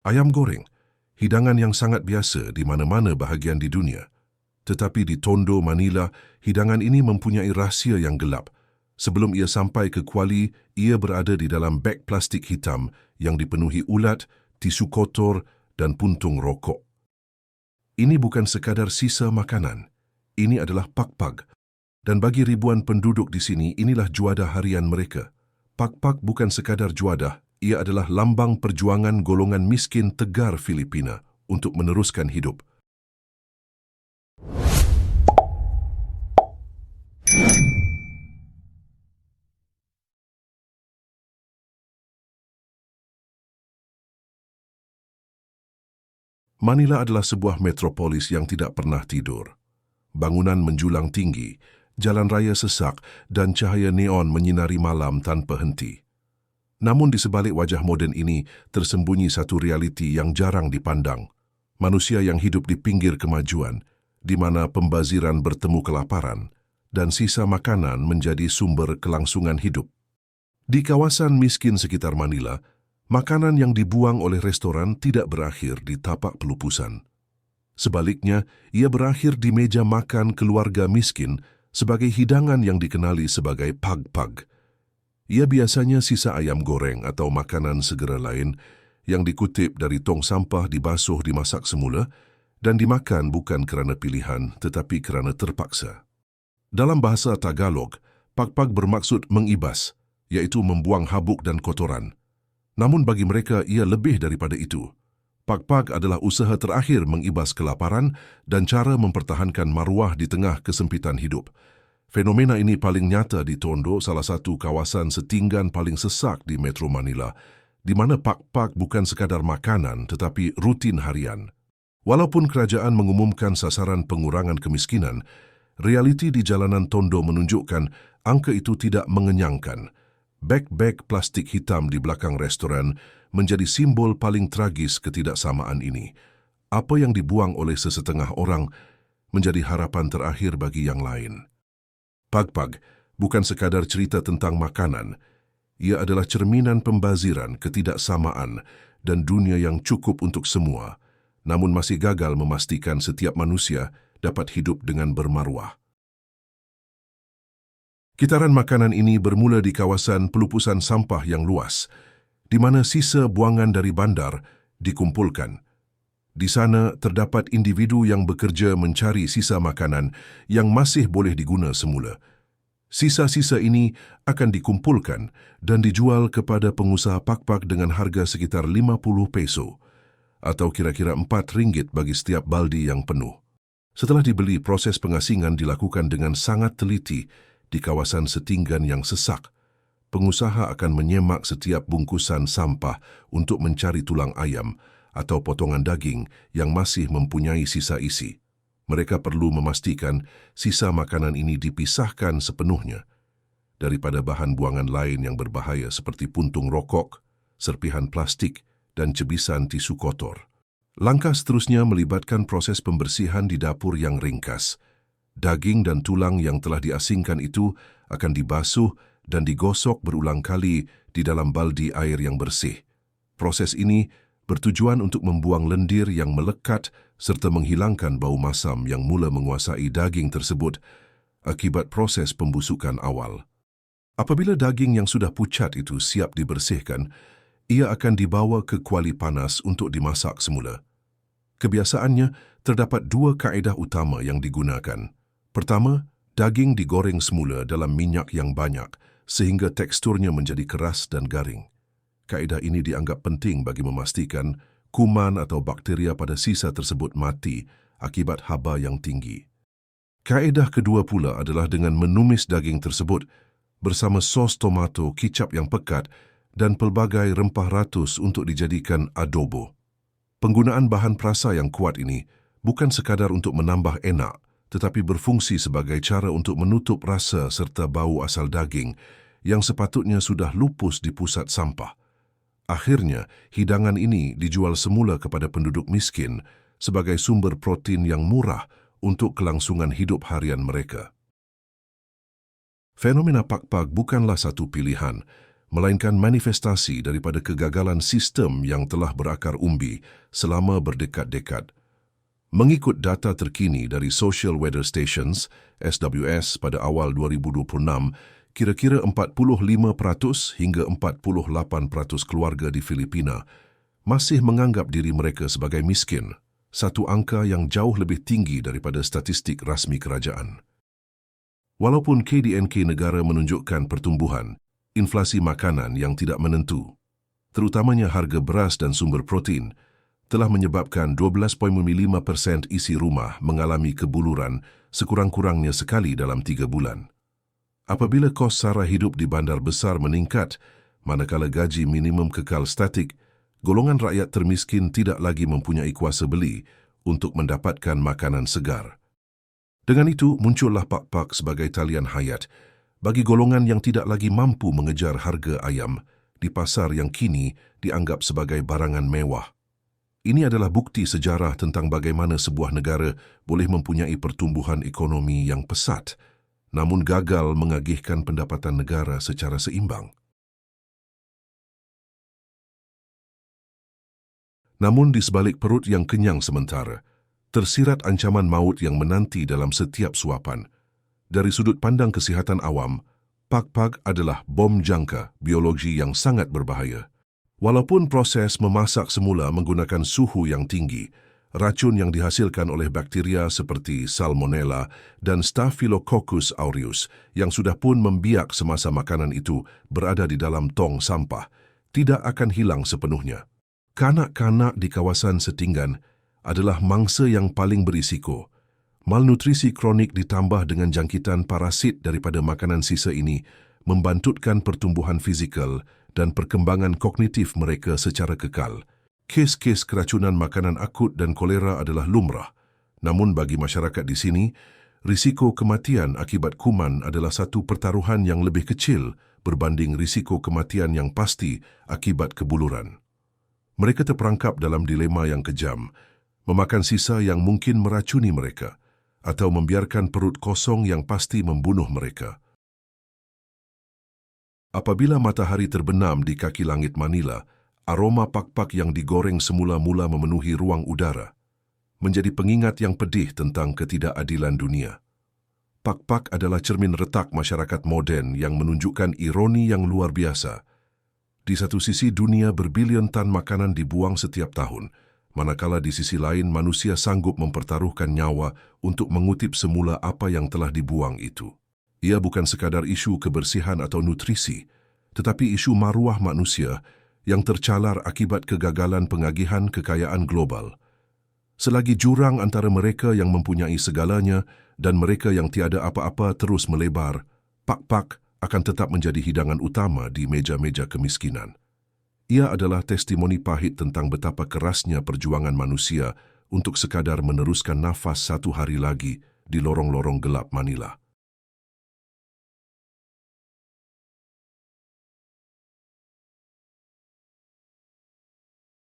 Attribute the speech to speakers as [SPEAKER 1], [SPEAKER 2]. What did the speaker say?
[SPEAKER 1] Ayam goreng, hidangan yang sangat biasa di mana-mana bahagian di dunia. Tetapi di Tondo, Manila, hidangan ini mempunyai rahsia yang gelap. Sebelum ia sampai ke Kuala, ia berada di dalam beg plastik hitam yang dipenuhi ulat, tisu kotor dan puntung rokok. Ini bukan sekadar sisa makanan. Ini adalah pakpak. Dan bagi ribuan penduduk di sini, inilah juadah harian mereka. Pakpak bukan sekadar juadah, ia adalah lambang perjuangan golongan miskin tegar Filipina untuk meneruskan hidup. Manila adalah sebuah metropolis yang tidak pernah tidur. Bangunan menjulang tinggi, jalan raya sesak dan cahaya neon menyinari malam tanpa henti. Namun di sebalik wajah moden ini tersembunyi satu realiti yang jarang dipandang. Manusia yang hidup di pinggir kemajuan, di mana pembaziran bertemu kelaparan dan sisa makanan menjadi sumber kelangsungan hidup. Di kawasan miskin sekitar Manila, makanan yang dibuang oleh restoran tidak berakhir di tapak pelupusan. Sebaliknya, ia berakhir di meja makan keluarga miskin sebagai hidangan yang dikenali sebagai pag-pag. Ia biasanya sisa ayam goreng atau makanan segera lain yang dikutip dari tong sampah dibasuh dimasak semula dan dimakan bukan kerana pilihan tetapi kerana terpaksa. Dalam bahasa Tagalog, pag-pag bermaksud mengibas, iaitu membuang habuk dan kotoran. Namun bagi mereka ia lebih daripada itu. Pag-pag adalah usaha terakhir mengibas kelaparan dan cara mempertahankan maruah di tengah kesempitan hidup. Fenomena ini paling nyata di Tondo, salah satu kawasan setinggan paling sesak di Metro Manila, di mana pag-pag bukan sekadar makanan tetapi rutin harian. Walaupun kerajaan mengumumkan sasaran pengurangan kemiskinan, realiti di jalanan Tondo menunjukkan angka itu tidak mengenyangkan. Beg-beg plastik hitam di belakang restoran menjadi simbol paling tragis ketidaksamaan ini. Apa yang dibuang oleh sesetengah orang menjadi harapan terakhir bagi yang lain. Pag-pag bukan sekadar cerita tentang makanan. Ia adalah cerminan pembaziran, ketidaksamaan dan dunia yang cukup untuk semua, namun masih gagal memastikan setiap manusia dapat hidup dengan bermaruah. Kitaran makanan ini bermula di kawasan pelupusan sampah yang luas, di mana sisa buangan dari bandar dikumpulkan. Di sana terdapat individu yang bekerja mencari sisa makanan yang masih boleh diguna semula. Sisa-sisa ini akan dikumpulkan dan dijual kepada pengusaha pag-pag dengan harga sekitar 50 peso atau kira-kira 4 ringgit bagi setiap baldi yang penuh. Setelah dibeli, proses pengasingan dilakukan dengan sangat teliti di kawasan setinggan yang sesak. Pengusaha akan menyemak setiap bungkusan sampah untuk mencari tulang ayam atau potongan daging yang masih mempunyai sisa isi. Mereka perlu memastikan sisa makanan ini dipisahkan sepenuhnya daripada bahan buangan lain yang berbahaya seperti puntung rokok, serpihan plastik, dan cebisan tisu kotor. Langkah seterusnya melibatkan proses pembersihan di dapur yang ringkas. Daging dan tulang yang telah diasingkan itu akan dibasuh dan digosok berulang kali di dalam baldi air yang bersih. Proses ini bertujuan untuk membuang lendir yang melekat serta menghilangkan bau masam yang mula menguasai daging tersebut akibat proses pembusukan awal. Apabila daging yang sudah pucat itu siap dibersihkan, ia akan dibawa ke kuali panas untuk dimasak semula. Kebiasaannya, terdapat 2 kaedah utama yang digunakan. Pertama, daging digoreng semula dalam minyak yang banyak sehingga teksturnya menjadi keras dan garing. Kaedah ini dianggap penting bagi memastikan kuman atau bakteria pada sisa tersebut mati akibat haba yang tinggi. Kaedah kedua pula adalah dengan menumis daging tersebut bersama sos tomato, kicap yang pekat dan pelbagai rempah ratus untuk dijadikan adobo. Penggunaan bahan perasa yang kuat ini bukan sekadar untuk menambah enak, tetapi berfungsi sebagai cara untuk menutup rasa serta bau asal daging yang sepatutnya sudah lupus di pusat sampah. Akhirnya, hidangan ini dijual semula kepada penduduk miskin sebagai sumber protein yang murah untuk kelangsungan hidup harian mereka. Fenomena pag-pag bukanlah satu pilihan, melainkan manifestasi daripada kegagalan sistem yang telah berakar umbi selama berdekad-dekad. Mengikut data terkini dari Social Weather Stations, SWS pada awal 2026, kira-kira 45% hingga 48% keluarga di Filipina masih menganggap diri mereka sebagai miskin, satu angka yang jauh lebih tinggi daripada statistik rasmi kerajaan. Walaupun KDNK negara menunjukkan pertumbuhan, inflasi makanan yang tidak menentu, terutamanya harga beras dan sumber protein, telah menyebabkan 12.5% isi rumah mengalami kebuluran sekurang-kurangnya sekali dalam 3 bulan. Apabila kos sara hidup di bandar besar meningkat, manakala gaji minimum kekal statik, golongan rakyat termiskin tidak lagi mempunyai kuasa beli untuk mendapatkan makanan segar. Dengan itu, muncullah pak-pak sebagai talian hayat bagi golongan yang tidak lagi mampu mengejar harga ayam di pasar yang kini dianggap sebagai barangan mewah. Ini adalah bukti sejarah tentang bagaimana sebuah negara boleh mempunyai pertumbuhan ekonomi yang pesat, namun gagal mengagihkan pendapatan negara secara seimbang. Namun di sebalik perut yang kenyang sementara, tersirat ancaman maut yang menanti dalam setiap suapan. Dari sudut pandang kesihatan awam, pak-pak adalah bom jangka biologi yang sangat berbahaya. Walaupun proses memasak semula menggunakan suhu yang tinggi, racun yang dihasilkan oleh bakteria seperti Salmonella dan Staphylococcus aureus yang sudah pun membiak semasa makanan itu berada di dalam tong sampah, tidak akan hilang sepenuhnya. Kanak-kanak di kawasan setinggan adalah mangsa yang paling berisiko. Malnutrisi kronik ditambah dengan jangkitan parasit daripada makanan sisa ini membantutkan pertumbuhan fizikal dan perkembangan kognitif mereka secara kekal. Kes-kes keracunan makanan akut dan kolera adalah lumrah. Namun bagi masyarakat di sini, risiko kematian akibat kuman adalah satu pertaruhan yang lebih kecil berbanding risiko kematian yang pasti akibat kebuluran. Mereka terperangkap dalam dilema yang kejam, memakan sisa yang mungkin meracuni mereka, atau membiarkan perut kosong yang pasti membunuh mereka. Apabila matahari terbenam di kaki langit Manila, aroma pak-pak yang digoreng semula-mula memenuhi ruang udara, menjadi pengingat yang pedih tentang ketidakadilan dunia. Pak-pak adalah cermin retak masyarakat moden yang menunjukkan ironi yang luar biasa. Di satu sisi dunia berbilion tan makanan dibuang setiap tahun, manakala di sisi lain manusia sanggup mempertaruhkan nyawa untuk mengutip semula apa yang telah dibuang itu. Ia bukan sekadar isu kebersihan atau nutrisi, tetapi isu maruah manusia yang tercalar akibat kegagalan pengagihan kekayaan global. Selagi jurang antara mereka yang mempunyai segalanya dan mereka yang tiada apa-apa terus melebar, pak-pak akan tetap menjadi hidangan utama di meja-meja kemiskinan. Ia adalah testimoni pahit tentang betapa kerasnya perjuangan manusia untuk sekadar meneruskan nafas satu hari lagi di lorong-lorong gelap Manila.